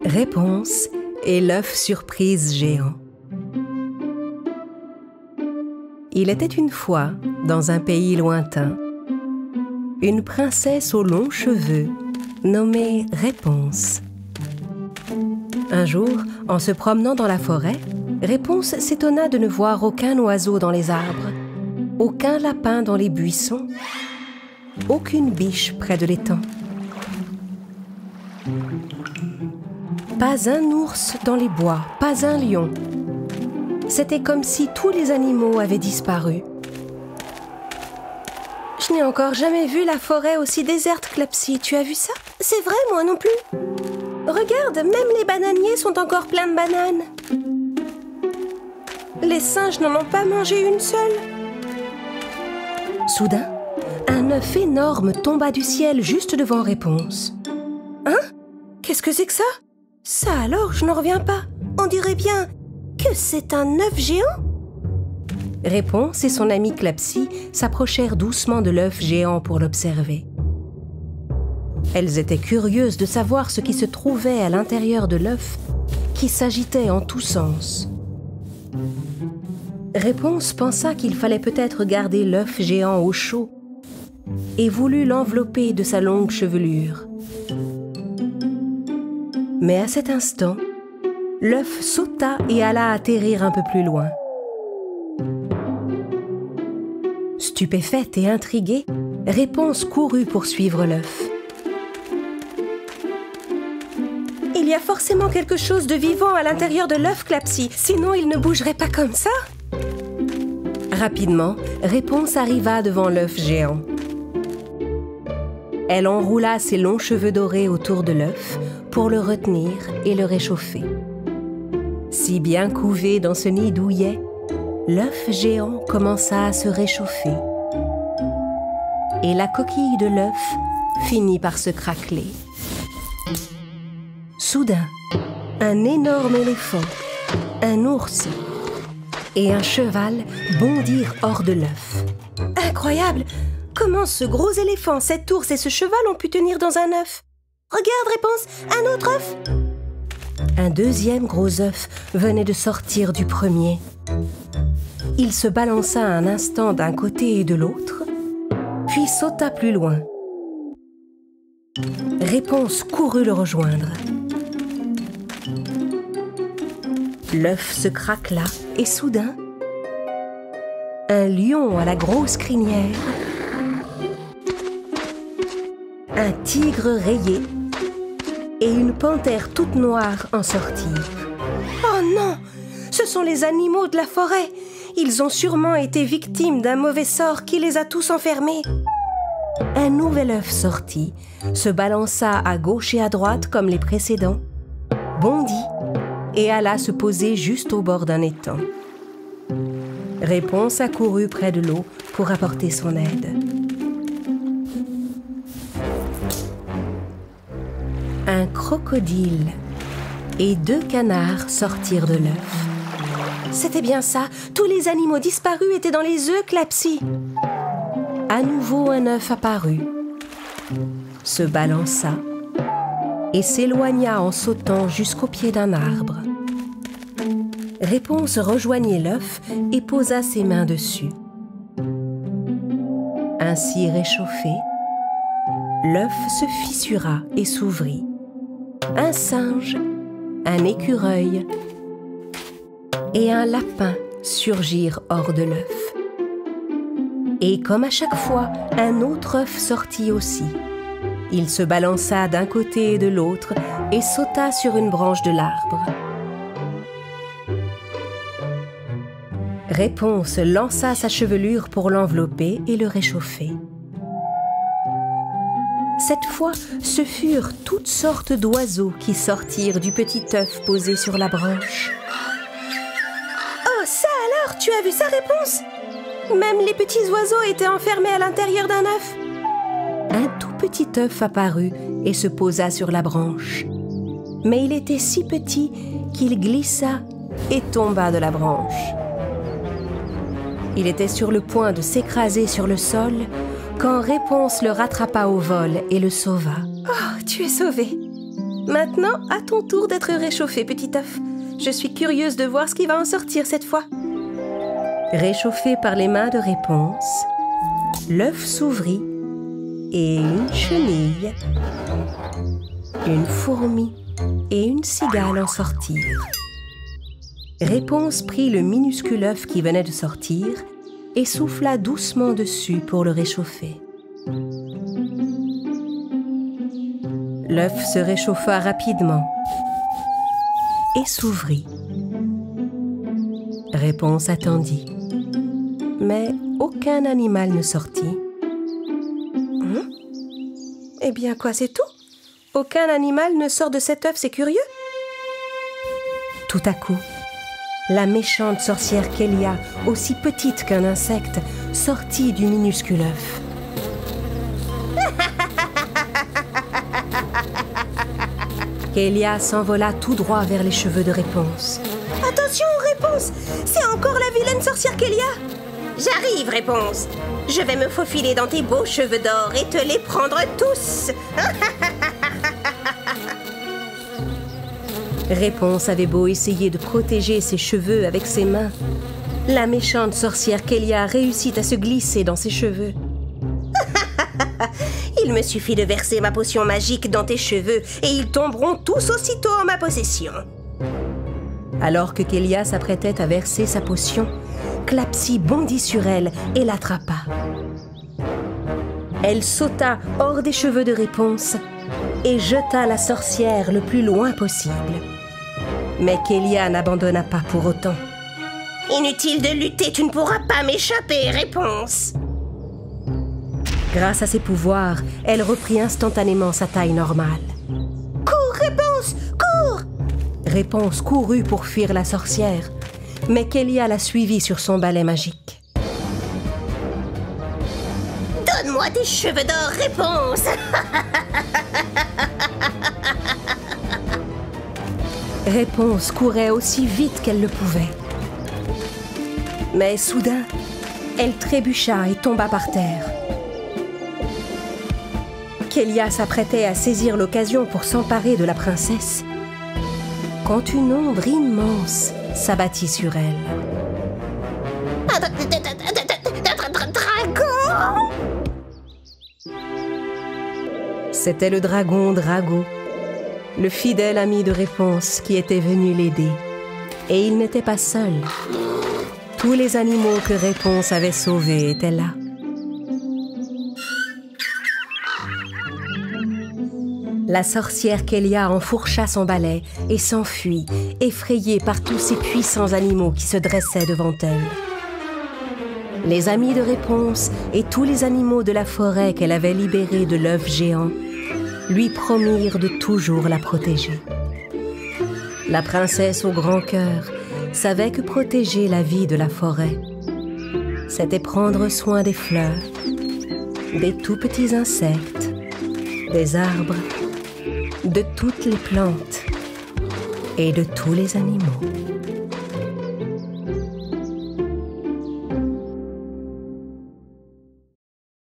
Réponse et l'œuf surprise géant. Il était une fois, dans un pays lointain, une princesse aux longs cheveux, nommée Réponse. Un jour, en se promenant dans la forêt, Réponse s'étonna de ne voir aucun oiseau dans les arbres, aucun lapin dans les buissons, aucune biche près de l'étang. Pas un ours dans les bois, pas un lion. C'était comme si tous les animaux avaient disparu. Je n'ai encore jamais vu la forêt aussi déserte, Clapsy. Tu as vu ça? C'est vrai, moi non plus. Regarde, même les bananiers sont encore pleins de bananes. Les singes n'en ont pas mangé une seule. Soudain, un œuf énorme tomba du ciel juste devant Réponse. Hein? Qu'est-ce que c'est que ça? Ça alors, je n'en reviens pas. On dirait bien que c'est un œuf géant. Réponse et son ami Clapsy s'approchèrent doucement de l'œuf géant pour l'observer. Elles étaient curieuses de savoir ce qui se trouvait à l'intérieur de l'œuf qui s'agitait en tous sens. Réponse pensa qu'il fallait peut-être garder l'œuf géant au chaud et voulut l'envelopper de sa longue chevelure. Mais à cet instant, l'œuf sauta et alla atterrir un peu plus loin. Stupéfaite et intriguée, Réponse courut poursuivre l'œuf. Il y a forcément quelque chose de vivant à l'intérieur de l'œuf, Clapsy, sinon il ne bougerait pas comme ça. Rapidement, Réponse arriva devant l'œuf géant. Elle enroula ses longs cheveux dorés autour de l'œuf pour le retenir et le réchauffer. Si bien couvé dans ce nid douillet, l'œuf géant commença à se réchauffer. Et la coquille de l'œuf finit par se craqueler. Soudain, un énorme éléphant, un ours et un cheval bondirent hors de l'œuf. Incroyable! Comment ce gros éléphant, cet ours et ce cheval ont pu tenir dans un œuf? Regarde, Réponse, un autre œuf! Un deuxième gros œuf venait de sortir du premier. Il se balança un instant d'un côté et de l'autre, puis sauta plus loin. Réponse courut le rejoindre. L'œuf se craquela et soudain, un lion à la grosse crinière, un tigre rayé et une panthère toute noire en sortirent. Oh non! Ce sont les animaux de la forêt! Ils ont sûrement été victimes d'un mauvais sort qui les a tous enfermés. Un nouvel œuf sortit, se balança à gauche et à droite comme les précédents, bondit et alla se poser juste au bord d'un étang. Réponse accourut près de l'eau pour apporter son aide. Un crocodile et 2 canards sortirent de l'œuf. C'était bien ça, tous les animaux disparus étaient dans les œufs, Clapsy. À nouveau un œuf apparut, se balança et s'éloigna en sautant jusqu'au pied d'un arbre. Réponse rejoignit l'œuf et posa ses mains dessus. Ainsi réchauffé, l'œuf se fissura et s'ouvrit. Un singe, un écureuil et un lapin surgirent hors de l'œuf. Et comme à chaque fois, un autre œuf sortit aussi. Il se balança d'un côté et de l'autre et sauta sur une branche de l'arbre. Réponse lança sa chevelure pour l'envelopper et le réchauffer. Cette fois, ce furent toutes sortes d'oiseaux qui sortirent du petit œuf posé sur la branche. Oh, ça alors, tu as vu sa Réponse? Même les petits oiseaux étaient enfermés à l'intérieur d'un œuf. Un tout petit œuf apparut et se posa sur la branche. Mais il était si petit qu'il glissa et tomba de la branche. Il était sur le point de s'écraser sur le sol quand Réponse le rattrapa au vol et le sauva. Oh, tu es sauvé. Maintenant, à ton tour d'être réchauffé, petit œuf. Je suis curieuse de voir ce qui va en sortir cette fois. Réchauffé par les mains de Réponse, l'œuf s'ouvrit et une chenille, une fourmi et une cigale en sortirent. Réponse prit le minuscule œuf qui venait de sortir et souffla doucement dessus pour le réchauffer. L'œuf se réchauffa rapidement et s'ouvrit. Réponse attendit, mais aucun animal ne sortit. Eh bien, quoi, c'est tout? Aucun animal ne sort de cet œuf, c'est curieux. Tout à coup, la méchante sorcière Kélia, aussi petite qu'un insecte, sortit du minuscule œuf. Kélia s'envola tout droit vers les cheveux de Réponse. Attention, Réponse! C'est encore la vilaine sorcière Kélia! J'arrive, Réponse! Je vais me faufiler dans tes beaux cheveux d'or et te les prendre tous! Réponse avait beau essayer de protéger ses cheveux avec ses mains. La méchante sorcière Kélia réussit à se glisser dans ses cheveux. Il me suffit de verser ma potion magique dans tes cheveux et ils tomberont tous aussitôt en ma possession. Alors que Kélia s'apprêtait à verser sa potion, Clapsy bondit sur elle et l'attrapa. Elle sauta hors des cheveux de Réponse et jeta la sorcière le plus loin possible. Mais Kélia n'abandonna pas pour autant. Inutile de lutter, tu ne pourras pas m'échapper, Réponse. Grâce à ses pouvoirs, elle reprit instantanément sa taille normale. Cours, Réponse, cours! Réponse courut pour fuir la sorcière, mais Kélia la suivit sur son balai magique. Donne-moi tes cheveux d'or, Réponse! Réponse courait aussi vite qu'elle le pouvait. Mais soudain, elle trébucha et tomba par terre. Kélia s'apprêtait à saisir l'occasion pour s'emparer de la princesse, quand une ombre immense s'abattit sur elle. Dragon! C'était le dragon Drago, le fidèle ami de Réponse qui était venu l'aider. Et il n'était pas seul. Tous les animaux que Réponse avait sauvés étaient là. La sorcière Kélia enfourcha son balai et s'enfuit, effrayée par tous ces puissants animaux qui se dressaient devant elle. Les amis de Réponse et tous les animaux de la forêt qu'elle avait libérés de l'œuf géant lui promirent de toujours la protéger. La princesse au grand cœur savait que protéger la vie de la forêt, c'était prendre soin des fleurs, des tout petits insectes, des arbres, de toutes les plantes et de tous les animaux.